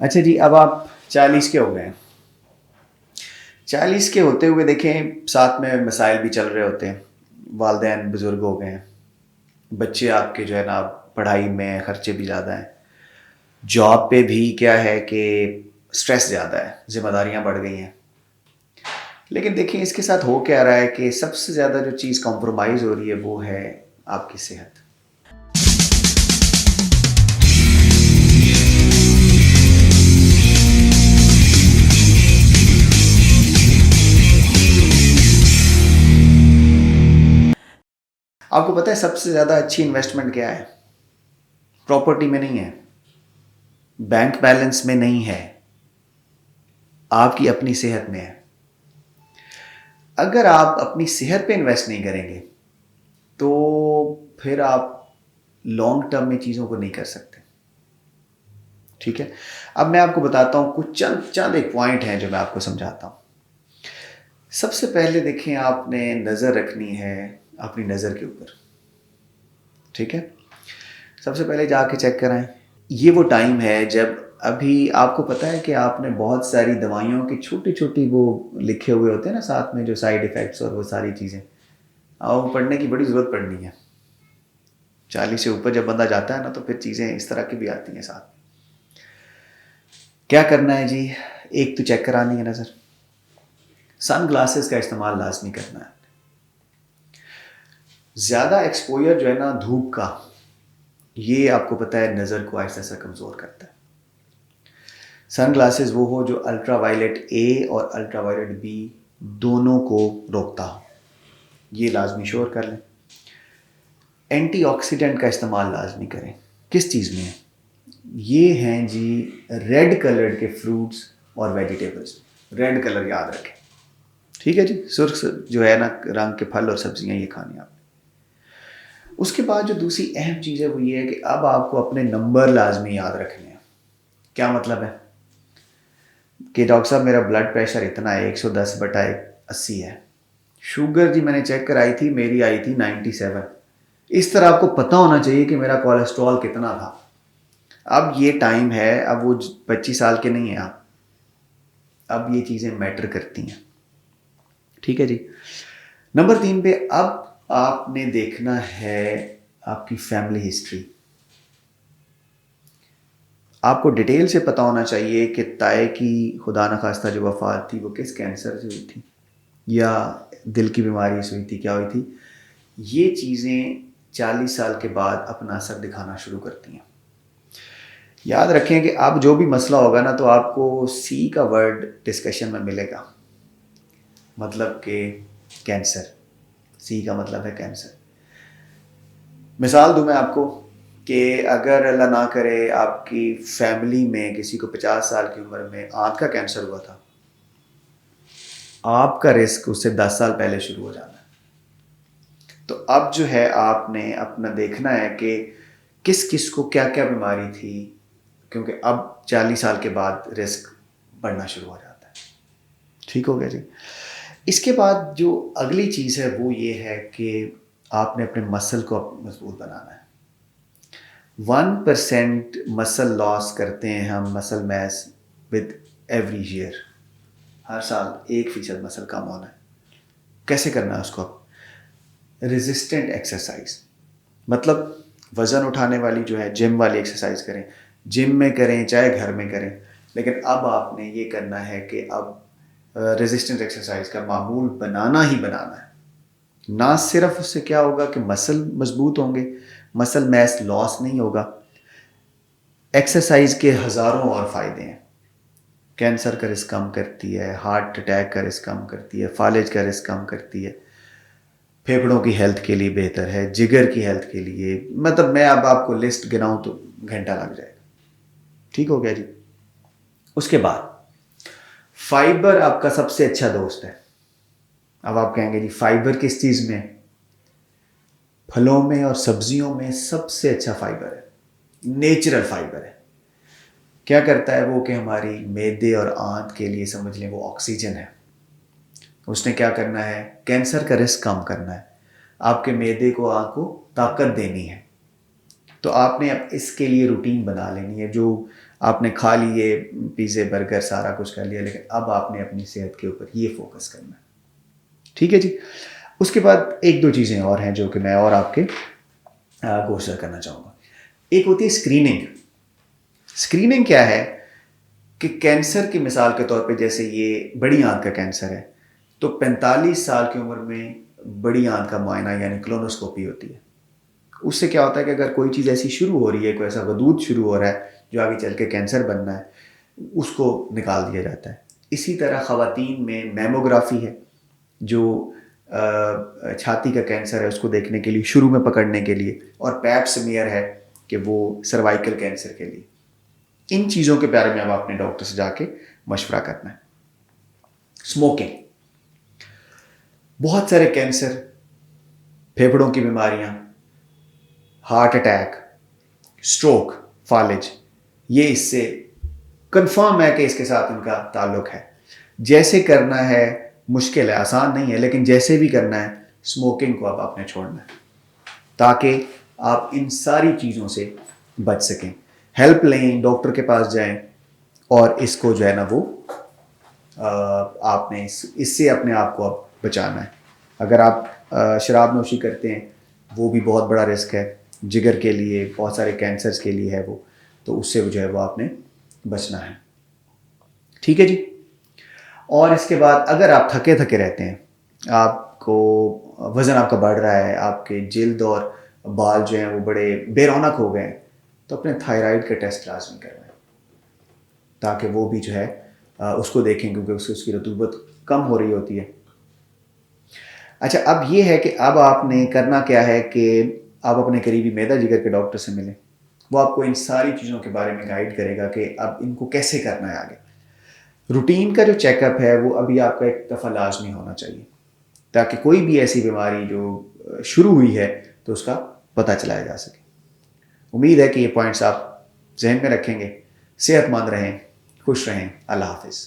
اچھا جی، اب آپ 40 کے ہو گئے ہیں. 40 کے ہوتے ہوئے دیکھیں ساتھ میں مسائل بھی چل رہے ہوتے ہیں. والدین بزرگ ہو گئے ہیں، بچے آپ کے جو ہے نا پڑھائی میں خرچے بھی زیادہ ہیں، جاب پہ بھی کیا ہے کہ سٹریس زیادہ ہے، ذمہ داریاں بڑھ گئی ہیں. لیکن دیکھیں اس کے ساتھ ہو کیا رہا ہے کہ سب سے زیادہ جو چیز کمپرومائز ہو رہی ہے وہ ہے آپ کی صحت. آپ کو پتہ ہے سب سے زیادہ اچھی انویسٹمنٹ کیا ہے؟ پراپرٹی میں نہیں ہے، بینک بیلنس میں نہیں ہے، آپ کی اپنی صحت میں ہے. اگر آپ اپنی صحت پہ انویسٹ نہیں کریں گے تو پھر آپ لانگ ٹرم میں چیزوں کو نہیں کر سکتے. ٹھیک ہے، اب میں آپ کو بتاتا ہوں کچھ چند ایک پوائنٹ ہیں جو میں آپ کو سمجھاتا ہوں. سب سے پہلے دیکھیں آپ نے نظر رکھنی ہے اپنی نظر کے اوپر. ٹھیک ہے، سب سے پہلے جا کے چیک کرائیں. یہ وہ ٹائم ہے جب ابھی آپ کو پتہ ہے کہ آپ نے بہت ساری دوائیوں کی چھوٹی چھوٹی وہ لکھے ہوئے ہوتے ہیں نا ساتھ میں، جو سائیڈ ایفیکٹس اور وہ ساری چیزیں، وہ پڑھنے کی بڑی ضرورت پڑنی ہے. 40 سے اوپر جب بندہ جاتا ہے نا تو پھر چیزیں اس طرح کی بھی آتی ہیں ساتھ. کیا کرنا ہے جی؟ ایک تو چیک کرانی ہے نظر. سن گلاسز کا استعمال لازمی کرنا ہے. زیادہ ایکسپوئر جو ہے نا دھوپ کا، یہ آپ کو پتہ ہے نظر کو آہستہ آہستہ کمزور کرتا ہے. سن گلاسز وہ ہو جو الٹرا وائلٹ اے اور الٹرا وائلٹ بی دونوں کو روکتا ہو، یہ لازمی شور کر لیں. اینٹی آکسیڈنٹ کا استعمال لازمی کریں. کس چیز میں؟ یہ ہیں جی ریڈ کلر کے فروٹس اور ویجیٹیبلس. ریڈ کلر یاد رکھیں، ٹھیک ہے جی، سرخ جو ہے نا رنگ کے پھل اور سبزیاں یہ کھانی آپ نے. اس کے بعد جو دوسری اہم چیز ہے وہ یہ ہے کہ اب آپ کو اپنے نمبر لازمی یاد رکھنے ہیں. کیا مطلب ہے؟ کہ ڈاکٹر صاحب میرا بلڈ پریشر اتنا ہے 110/80 ہے. شوگر جی میں نے چیک کرائی تھی، میری آئی تھی 97. اس طرح آپ کو پتہ ہونا چاہیے کہ میرا کولیسٹرول کتنا تھا. اب یہ ٹائم ہے، اب وہ 25 سال کے نہیں ہیں آپ، اب یہ چیزیں میٹر کرتی ہیں. ٹھیک ہے جی. نمبر 3 پہ اب آپ نے دیکھنا ہے آپ کی فیملی ہسٹری. آپ کو ڈیٹیل سے پتہ ہونا چاہیے کہ تائے کی خدا نخواستہ جو وفات تھی وہ کس کینسر سے ہوئی تھی یا دل کی بیماری سے ہوئی تھی، کیا ہوئی تھی. یہ چیزیں 40 سال کے بعد اپنا اثر دکھانا شروع کرتی ہیں. یاد رکھیں کہ اب جو بھی مسئلہ ہوگا نا تو آپ کو سی کا ورڈ ڈسکشن میں ملے گا، مطلب کہ کینسر. سی کا مطلب ہے کینسر. مثال دوں میں آپ کو کہ اگر اللہ نہ کرے آپ کی فیملی میں کسی کو 50 سال کی عمر میں آنت کا کینسر ہوا تھا، آپ کا رسک اس سے 10 سال پہلے شروع ہو جانا ہے. تو اب جو ہے آپ نے اپنا دیکھنا ہے کہ کس کس کو کیا کیا بیماری تھی، کیونکہ اب 40 سال کے بعد رسک بڑھنا شروع ہو جاتا ہے. ٹھیک ہو گیا جی. اس کے بعد جو اگلی چیز ہے وہ یہ ہے کہ آپ نے اپنے مسل کو مضبوط بنانا ہے. 1% مسل لاس کرتے ہیں ہم، مسل میس ود ایوری ایئر. ہر سال 1% مسل کم ہونا ہے. کیسے کرنا ہے اس کو؟ ریزسٹنٹ ایکسرسائز، مطلب وزن اٹھانے والی جو ہے جم والی ایکسرسائز کریں، جم میں کریں چاہے گھر میں کریں. لیکن اب آپ نے یہ کرنا ہے کہ اب ریزسٹنٹ ایکسرسائز کا معمول بنانا ہی بنانا ہے. نہ صرف اس سے کیا ہوگا کہ مسل مضبوط ہوں گے، مسل میس لاس نہیں ہوگا، ایکسرسائز کے ہزاروں اور فائدے ہیں. کینسر کا رسک کم کرتی ہے، ہارٹ اٹیک کا رسک کم کرتی ہے، فالج کا رسک کم کرتی ہے، پھیپھڑوں کی ہیلتھ کے لیے بہتر ہے، جگر کی ہیلتھ کے لیے، مطلب میں اب آپ کو لسٹ گناؤں تو گھنٹہ لگ جائے گا. ٹھیک ہو گیا جی. اس کے بعد فائبر آپ کا سب سے اچھا دوست ہے. اب آپ کہیں گے جی فائبر کس چیز میں؟ پھلوں میں اور سبزیوں میں سب سے اچھا فائبر ہے، نیچرل فائبر ہے. کیا کرتا ہے وہ کہ ہماری معدے اور آنت کے لیے سمجھ لیں وہ آکسیجن ہے. اس نے کیا کرنا ہے؟ کینسر کا رسک کم کرنا ہے، آپ کے معدے کو آنت کو طاقت دینی ہے. تو آپ نے اب اس کے لیے روٹین بنا لینی ہے جو آپ نے کھا لیے پیزے برگر سارا کچھ کر لیا، لیکن اب آپ نے اپنی صحت کے اوپر یہ فوکس کرنا ہے. ٹھیک ہے جی. اس کے بعد ایک دو چیزیں اور ہیں جو کہ میں اور آپ کے گوشر کرنا چاہوں گا. ایک ہوتی ہے اسکریننگ. اسکریننگ کیا ہے کہ کینسر کی مثال کے طور پہ جیسے یہ بڑی آنت کا کینسر ہے تو 45 سال کی عمر میں بڑی آنت کا معائنہ یعنی کولونوسکوپی ہوتی ہے. اس سے کیا ہوتا ہے کہ اگر کوئی چیز ایسی شروع ہو رہی ہے، کوئی ایسا غدود شروع ہو رہا ہے جو آگے چل کے کینسر بننا ہے، اس کو نکال دیا جاتا ہے. اسی طرح خواتین میں میموگرافی ہے جو چھاتی کا کینسر ہے اس کو دیکھنے کے لیے، شروع میں پکڑنے کے لیے، اور پیپ سمیئر ہے کہ وہ سروائکل کینسر کے لیے. ان چیزوں کے بارے میں اب آپ نے ڈاکٹر سے جا کے مشورہ کرنا ہے. اسموکنگ، بہت سارے کینسر، پھیپھڑوں کی بیماریاں، ہارٹ اٹیک، اسٹروک، فالج، یہ اس سے کنفرم ہے کہ اس کے ساتھ ان کا تعلق ہے. جیسے کرنا ہے، مشکل ہے، آسان نہیں ہے، لیکن جیسے بھی کرنا ہے اسموکنگ کو اب آپ نے چھوڑنا ہے تاکہ آپ ان ساری چیزوں سے بچ سکیں. ہیلپ لیں، ڈاکٹر کے پاس جائیں، اور اس کو جو ہے نا وہ آپ نے اس سے اپنے آپ کو اب بچانا ہے. اگر آپ شراب نوشی کرتے ہیں وہ بھی بہت بڑا رسک ہے جگر کے لیے، بہت سارے کینسرز کے لیے ہے وہ، تو اس سے جو ہے وہ آپ نے بچنا ہے. ٹھیک ہے جی. اور اس کے بعد اگر آپ تھکے رہتے ہیں، آپ کو وزن آپ کا بڑھ رہا ہے، آپ کے جلد اور بال جو ہیں وہ بڑے بے رونق ہو گئے ہیں، تو اپنے تھائرائیڈ کا ٹیسٹ لازمی کروائیں تاکہ وہ بھی جو ہے اس کو دیکھیں، کیونکہ اس کی رطوبت کم ہو رہی ہوتی ہے. اچھا، اب یہ ہے کہ اب آپ نے کرنا کیا ہے کہ آپ اپنے قریبی معدہ جگر کے ڈاکٹر سے ملیں. وہ آپ کو ان ساری چیزوں کے بارے میں گائیڈ کرے گا کہ اب ان کو کیسے کرنا ہے آگے. روٹین کا جو چیک اپ ہے وہ ابھی آپ کا ایک دفعہ لازمی ہونا چاہیے تاکہ کوئی بھی ایسی بیماری جو شروع ہوئی ہے تو اس کا پتہ چلایا جا سکے. امید ہے کہ یہ پوائنٹس آپ ذہن میں رکھیں گے. صحت مند رہیں، خوش رہیں. اللہ حافظ.